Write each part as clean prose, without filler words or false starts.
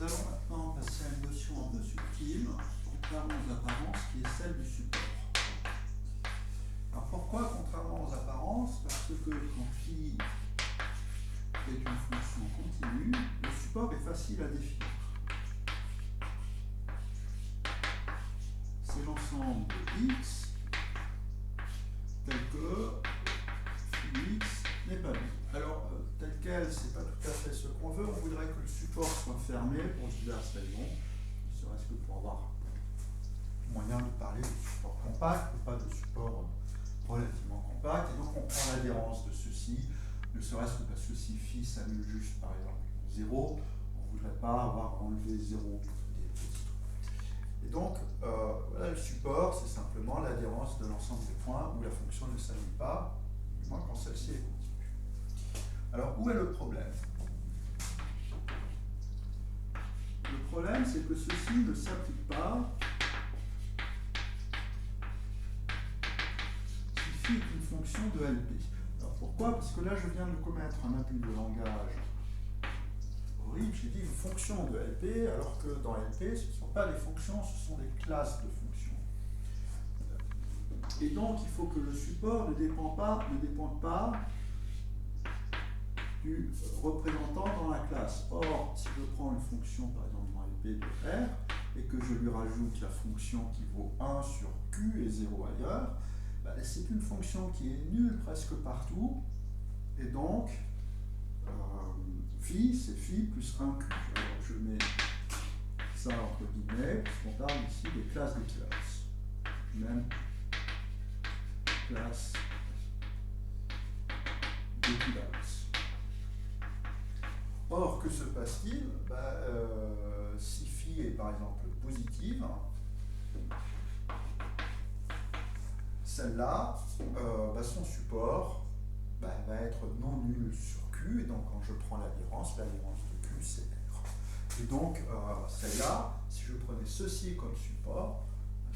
allons maintenant passer à une notion un peu subtile, contrairement aux apparences, qui est celle du support. Alors pourquoi contrairement aux apparences? Parce que quand phi est une fonction continue, le support est facile à définir. C'est l'ensemble de x tel que phi x n'est pas vide. Alors, tel quel, c'est pas tout à fait ce qu'on veut. On voudrait que le support soit fermé pour diverses raisons, ne serait-ce que pour avoir moyen de parler de support compact et pas de support relativement compact. Et donc, on prend l'adhérence de ceci, ne serait-ce que parce que si phi s'annule juste, par exemple, 0, on ne voudrait pas avoir enlevé 0 des petits trucs. Et donc, voilà, le support, c'est simplement l'adhérence de l'ensemble des points où la fonction ne s'annule pas, du moins quand celle-ci est continue. Alors, où est le problème? Le problème, c'est que ceci ne s'applique pas si phi est une fonction de LP. Alors, pourquoi? Parce que là, je viens de commettre un abus de langage horrible. J'ai dit une fonction de LP, alors que dans LP, ce ne sont pas des fonctions, ce sont des classes de fonctions. Et donc, il faut que le support ne dépende pas du représentant dans la classe. Or, si je prends une fonction, par exemple, dans LP de R, et que je lui rajoute la fonction qui vaut 1 sur Q et 0 ailleurs, ben, c'est une fonction qui est nulle presque partout, et donc, phi, c'est phi plus 1Q. Alors, je mets ça entre guillemets, puisqu'on parle ici des classes des classes. Même classe d'équivalence. Or, que se passe-t-il? Si phi est par exemple positive, celle-là, son support va être non nul sur Q, et donc quand je prends l'adhérence de Q, c'est R. Et donc, celle-là, si je prenais ceci comme support,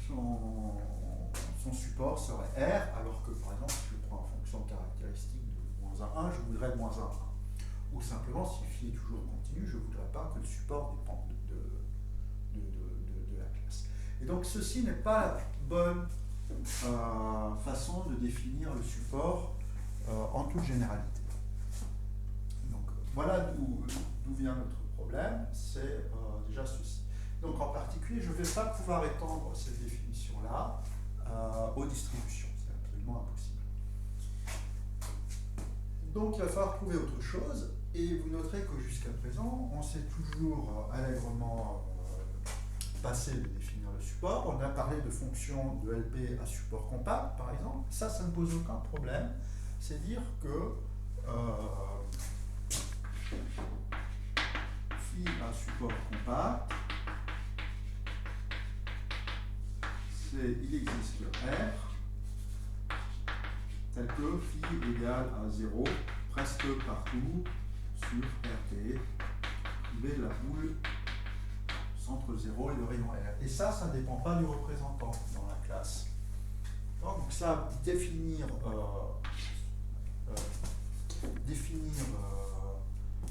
son support serait R, alors que par exemple, si je prends en fonction caractéristique de moins 1, je voudrais moins 1. Ou simplement, si phi est toujours continu, je ne voudrais pas que le support dépende de la classe. Et donc, ceci n'est pas la bonne façon de définir le support en toute généralité. Donc, voilà d'où vient notre problème, c'est déjà ceci. Donc, en particulier, je ne vais pas pouvoir étendre cette définition-là aux distributions, c'est absolument impossible. Donc, il va falloir trouver autre chose. Et vous noterez que jusqu'à présent, on s'est toujours allègrement passé de définir le support. On a parlé de fonctions de LP à support compact, par exemple. Ça ne pose aucun problème. C'est dire que phi à support compact, il existe R tel que phi égale à 0 presque partout sur RT, V la boule, centre 0 et le rayon R. Et ça ne dépend pas du représentant dans la classe. Donc ça, définir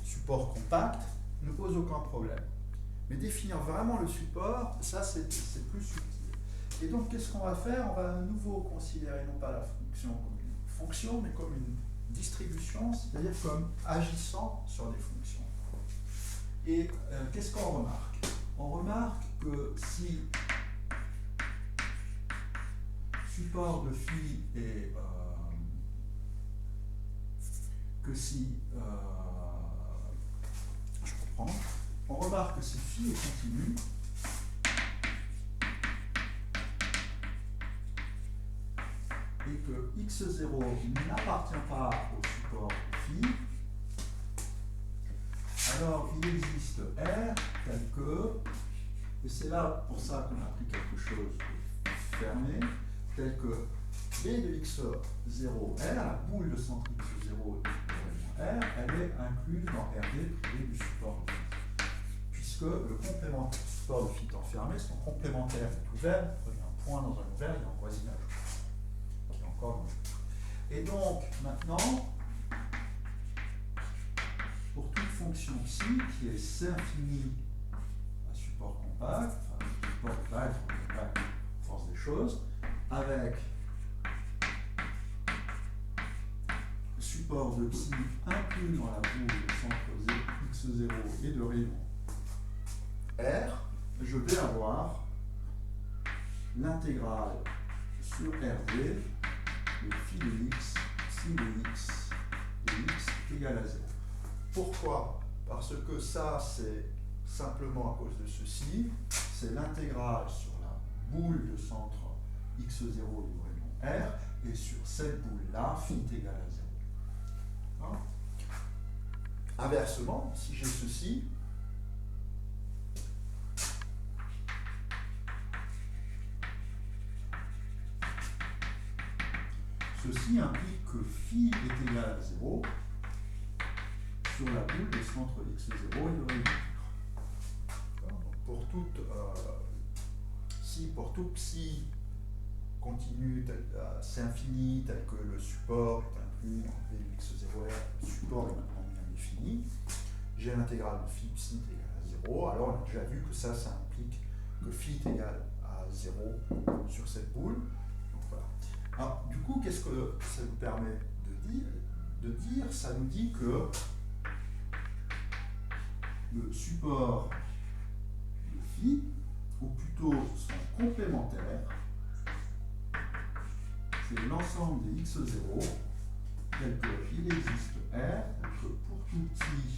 support compact ne pose aucun problème. Mais définir vraiment le support, ça c'est plus subtil. Et donc qu'est-ce qu'on va faire? On va à nouveau considérer non pas la fonction comme une fonction, mais comme une distribution, c'est-à-dire comme agissant sur des fonctions. Et qu'est-ce qu'on remarque? On remarque que si support de phi est je reprends, on remarque que si phi est continu, et que x0 n'appartient pas au support phi, alors il existe R tel que, et c'est là pour ça qu'on a pris quelque chose de fermé, tel que B de x0 R, la boule de centre x0 R, elle est incluse dans RD privé du support de phi. Puisque le complémentaire du support de phi étant fermé, son complémentaire est ouvert, vous prenez un point dans un ouvert, il y a un voisinage. Et donc, maintenant, pour toute fonction psi qui est C infini support compact, enfin, le support va être compact force des choses, avec le support de psi inclus dans la boule de centre x0 et de rayon R, je vais avoir l'intégrale sur RD de phi de x, psi de x égale à 0. Pourquoi? Parce que ça, c'est simplement à cause de ceci, c'est l'intégrale sur la boule de centre x0 et du rayon R, et sur cette boule-là, phi est égal à 0. Hein? Inversement, si j'ai ceci, ceci implique que phi est égal à 0 sur la boule de centre x0 et de rayon R. Pour tout psi continu, c'est infini, tel que le support est inclus en V de x0R, le support est maintenant bien défini, j'ai l'intégrale de phi psi est égal à 0, alors on a déjà vu que ça implique que phi est égal à 0 sur cette boule. Donc, voilà. Alors, du coup, qu'est-ce que ça nous permet de dire? Ça nous dit que le support de phi, ou plutôt son complémentaire, c'est l'ensemble des x0 tel qu'il existe R, que pour tout petit,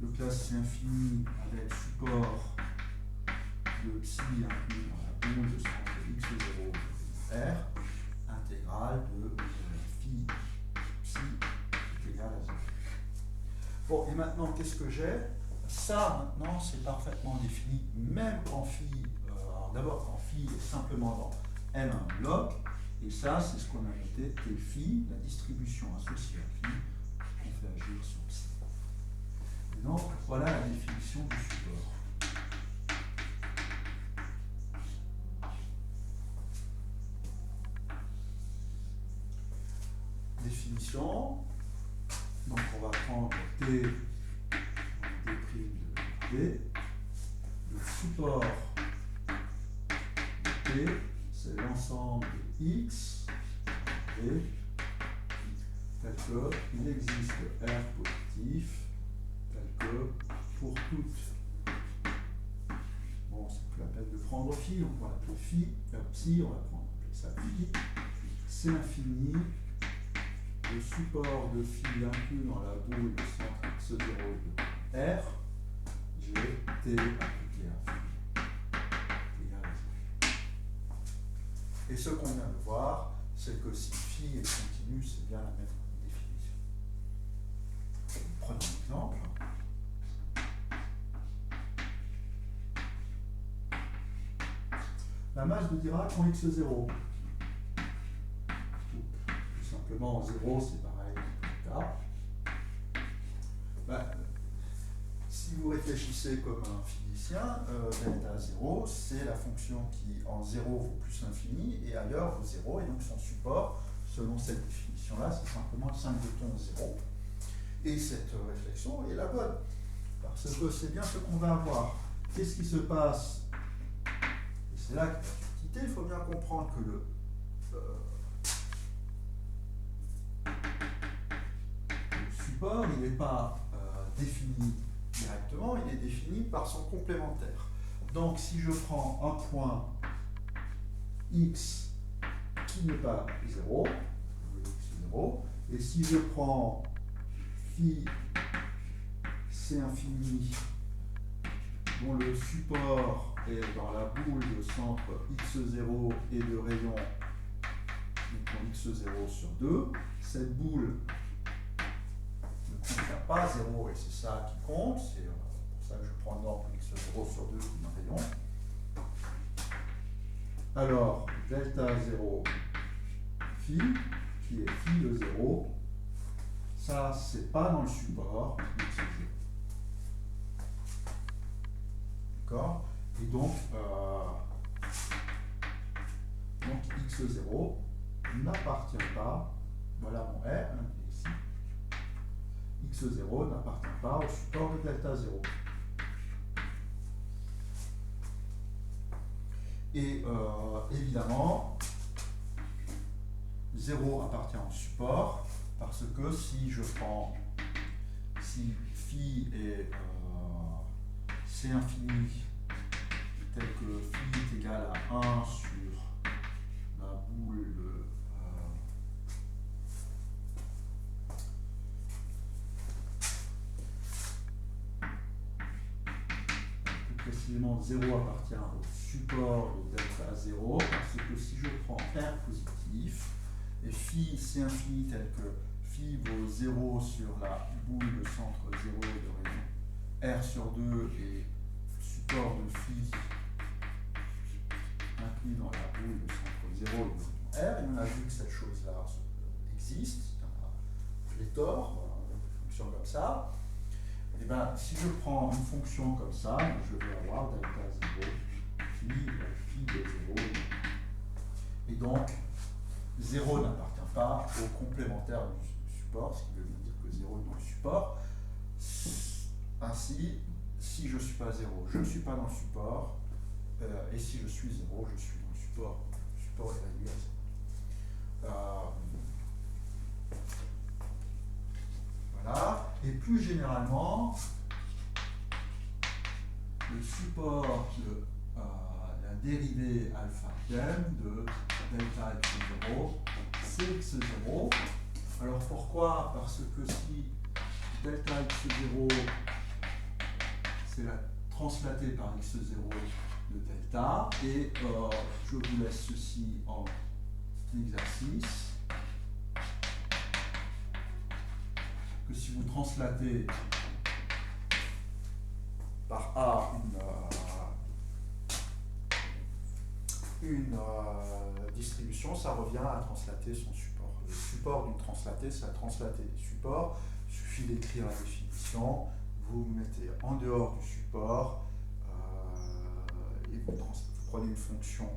le classe c'est infini avec support de psi inclus dans la boule de centre x0 R, intégrale de phi psi est égal à 0. Bon, et maintenant, qu'est-ce que j'ai? Ça, maintenant, c'est parfaitement défini, même quand phi, d'abord quand phi est simplement dans M1 bloc, et ça, c'est ce qu'on a noté T phi, la distribution associée à phi, qu'on fait agir sur psi. Et donc, voilà la définition du support. Définition, donc on va prendre T, T' de T, le support de T, c'est l'ensemble de X, et tel qu'il existe R positif, tel que pour toute, bon c'est plus la peine de prendre phi, on va appeler phi, psi, on va appeler ça phi, c'est infini. Le support de phi inclus dans la boule de centre x0 de R, j'ai T appliqué à phi égale à 0. Et ce qu'on vient de voir, c'est que si phi est continu, c'est bien la même définition. Prenons un exemple. La masse de Dirac en x0. Simplement 0, c'est pareil dans tout cas. Si vous réfléchissez comme un physicien, delta 0, c'est la fonction qui en 0 vaut plus l'infini et ailleurs vaut 0, et donc son support, selon cette définition-là, c'est simplement le synchrotron 0. Et cette réflexion est la bonne, parce que c'est bien ce qu'on va avoir. Qu'est-ce qui se passe? Et c'est là que la subtilité, il faut bien comprendre que le support, il n'est pas défini directement, il est défini par son complémentaire. Donc si je prends un point x qui n'est pas 0, et si je prends phi c infini dont le support est dans la boule de centre x0 et de rayon x0 sur 2, cette boule ne contient pas 0 et c'est ça qui compte, c'est pour ça que je prends l'ordre x0 sur 2 comme un rayon. Alors, delta 0 phi, qui est phi de 0, ça c'est pas dans le support x0. D'accord? Et donc x0 n'appartient pas, voilà mon R, ici, x0 n'appartient pas au support de delta 0. Et évidemment, 0 appartient au support, parce que si je prends, si phi est C infini, tel que phi est égal à 1 sur la boule de plus précisément 0 appartient au support de delta 0, parce que si je prends R positif, et phi C infini tel que phi vaut 0 sur la boule de centre 0 de rayon R sur 2 et support de phi inclus dans la boule de centre 0 de R, et on a vu que cette chose-là existe, il y en a pléthore, une fonction comme ça. Et bien, si je prends une fonction comme ça, je vais avoir delta 0, phi de 0. Et donc, 0 n'appartient pas au complémentaire du support, ce qui veut dire que 0 est dans le support. Ainsi, si je ne suis pas 0, je ne suis pas dans le support, et si je suis 0, je suis dans le support. Le support est réduit à 0. Voilà. Et plus généralement, le support de la dérivée alpha m de delta x0, c'est x0. Alors pourquoi? Parce que si delta x0 c'est translaté par x0 de delta, et je vous laisse ceci en exercice, que si vous translatez par A une distribution, ça revient à translater son support. Le support d'une translaté, c'est à translater des supports. Il suffit d'écrire la définition, vous mettez en dehors du support, et vous prenez une fonction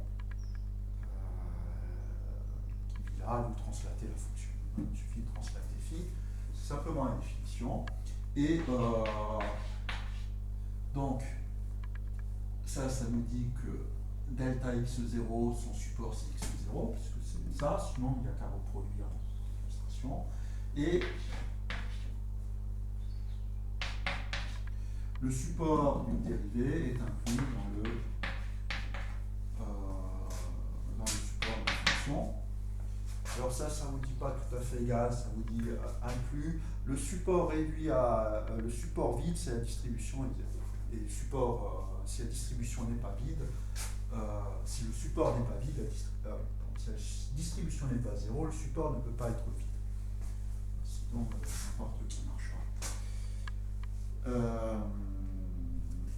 qui est là, vous translatez la fonction. Il suffit de translater phi, c'est simplement la définition. Et donc, ça nous dit que delta x0, son support c'est x0, puisque c'est ça, sinon il n'y a qu'à reproduire l'illustration. Et le support d'une dérivée est inclus dans le support de la fonction. Alors ça ne vous dit pas tout à fait égal, ça vous dit inclus. Le support réduit à le support vide, c'est la distribution est zéro. Et le support, si la distribution n'est pas vide, si le support n'est pas vide, si la distribution n'est pas zéro, le support ne peut pas être vide. Sinon, n'importe qui marchera.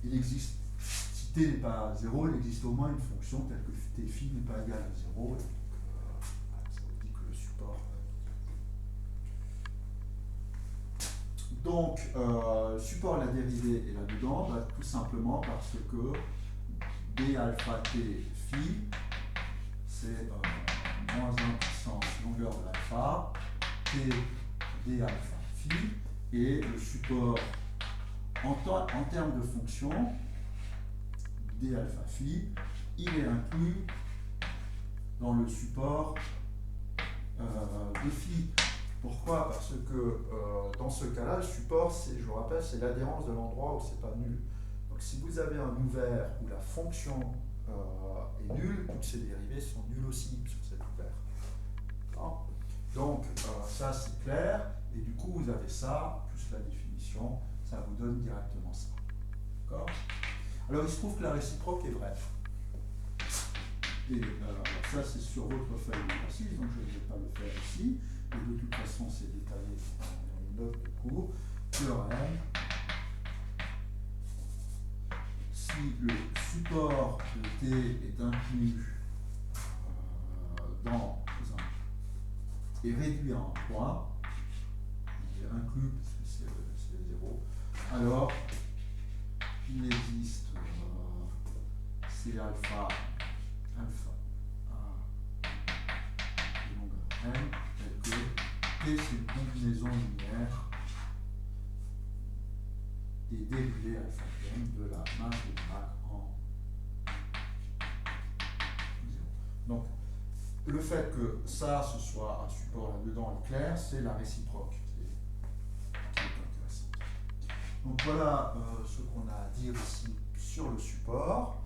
Il existe, si t n'est pas 0, il existe au moins une fonction telle que t phi n'est pas égal à 0. Donc, ça vous dit que le support. Donc, support à la dérivée est là-dedans, bah, tout simplement parce que d alpha t phi, c'est moins 1 puissance longueur de l'alpha, t d alpha phi, et le support en termes de fonction, d alpha phi, il est inclus dans le support de phi. Pourquoi? Parce que dans ce cas-là, le support, je vous rappelle, c'est l'adhérence de l'endroit où c'est pas nul. Donc si vous avez un ouvert où la fonction est nulle, toutes ces dérivées sont nulles aussi sur cet ouvert. D'accord? Donc ça c'est clair, et du coup vous avez ça, plus la définition, ça vous donne directement ça. D'accord? Alors il se trouve que la réciproque est vraie. Et ça c'est sur votre feuille d'exercice, donc je ne vais pas le faire ici. Et de toute façon c'est détaillé dans les notes de cours. Théorème. Si le support de T est inclus dans un est réduit à un point, il est inclus parce que c'est 0, alors il existe C alpha A de longueur n, tel que T c'est une combinaison linéaire des dérivés alpha-n de la masse de Dirac en 0. Donc, le fait que ça, ce soit un support là-dedans est clair, c'est la réciproque qui est intéressante. Donc voilà ce qu'on a à dire ici sur le support.